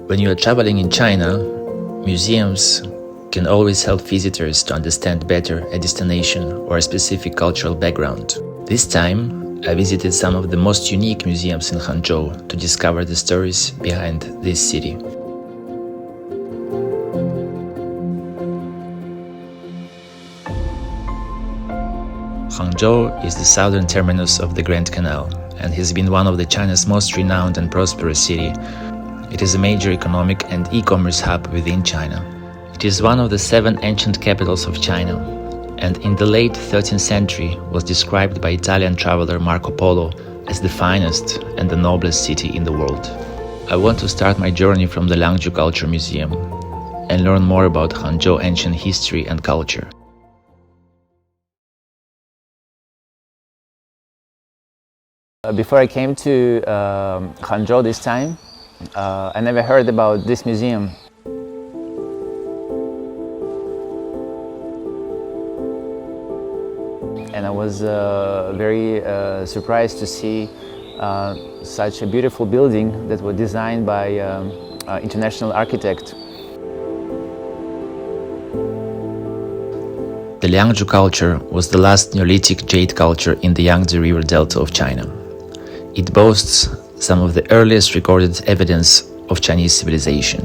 When you are traveling in China, museums can always help visitors to understand better a destination or a specific cultural background. This time, I visited some of the most unique museums in Hangzhou to discover the stories behind this city. Hangzhou is the southern terminus of the Grand Canal and has been one of China's most renowned and prosperous cities. It is a major economic and e-commerce hub within China. It is one of the 7 ancient capitals of China, and in the late 13th century was described by Italian traveler Marco Polo as the finest and the noblest city in the world. I want to start my journey from the Liangzhu Culture Museum and learn more about Hangzhou ancient history and culture. Before I came to Hangzhou this time, I never heard about this museum. And I was very surprised to see such a beautiful building that was designed by an international architect. The Liangzhu culture was the last Neolithic jade culture in the Yangtze River Delta of China. It boasts some of the earliest recorded evidence of Chinese civilization.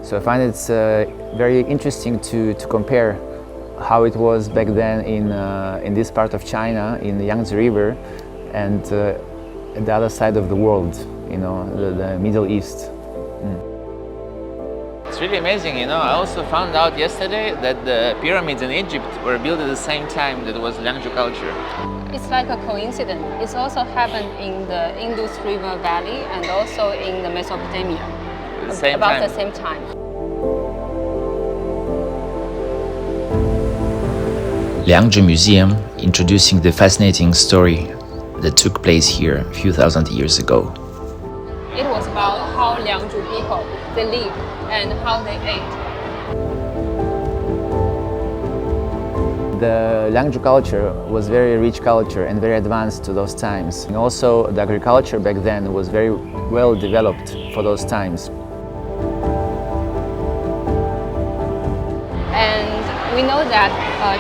So I find it's very interesting to compare how it was back then in this part of China, in the Yangtze River, and at the other side of the world, the Middle East. It's really amazing, I also found out yesterday that the pyramids in Egypt were built at the same time that was Liangzhu culture. It's like a coincidence. It's also happened in the Indus River Valley and also in the Mesopotamia. The same time. Liangzhu Museum introducing the fascinating story that took place here a few thousand years ago. It was about how Liangzhu people, they live and how they ate. The Liangzhu culture was very rich culture and very advanced to those times. And also the agriculture back then was very well developed for those times. And we know that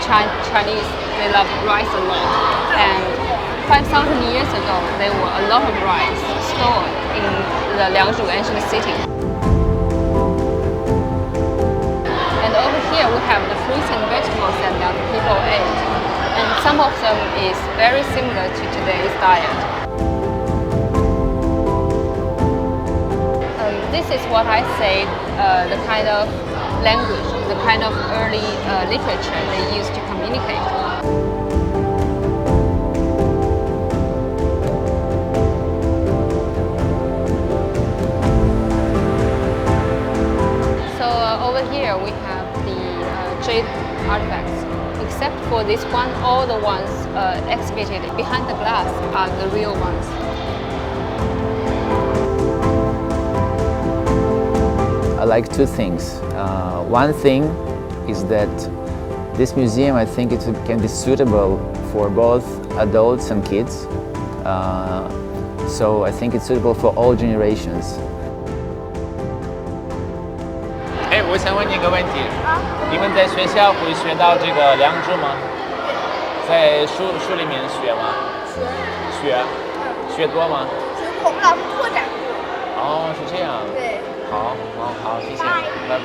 Chinese, they love rice a lot. And 5,000 years ago, there were a lot of rice stored in the Liangzhu ancient city. And over here we have the fruits and vegetables that Liangzhu people ate. And some of them is very similar to today's diet. This is what I say, the kind of language, the kind of early literature they used to communicate. So over here we have the jade artifacts. Except for this one, all the ones exhibited behind the glass are the real ones. I like 2 things. One thing is that this museum, I think it can be suitable for both adults and kids. So I think it's suitable for all generations. 我想问你一个问题，你们在学校会学到这个Liangzhu吗？在书里面学吗？学多吗？我们老师拓展过。哦，是这样。对。好，谢谢，拜拜。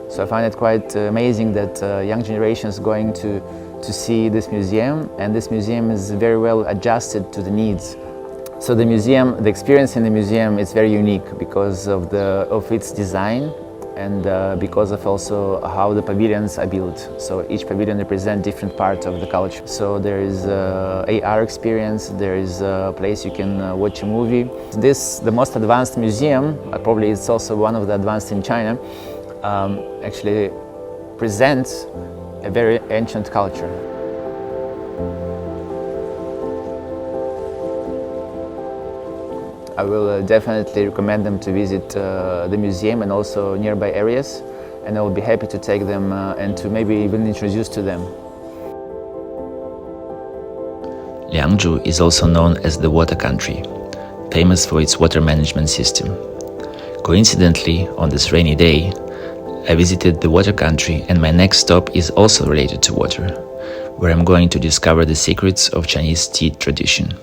So I find it quite amazing that young generation is going to see this museum, and this museum is very well adjusted to the needs. So the museum, the experience in the museum is very unique because of its design and because of also how the pavilions are built. So each pavilion represents different parts of the culture. So there is AR experience, there is a place you can watch a movie. The most advanced museum, probably it's also one of the advanced in China, actually presents a very ancient culture. I will definitely recommend them to visit the museum and also nearby areas, and I will be happy to take them and to maybe even introduce to them. Liangzhu is also known as the water country, famous for its water management system. Coincidentally, on this rainy day, I visited the water country, and my next stop is also related to water, where I'm going to discover the secrets of Chinese tea tradition.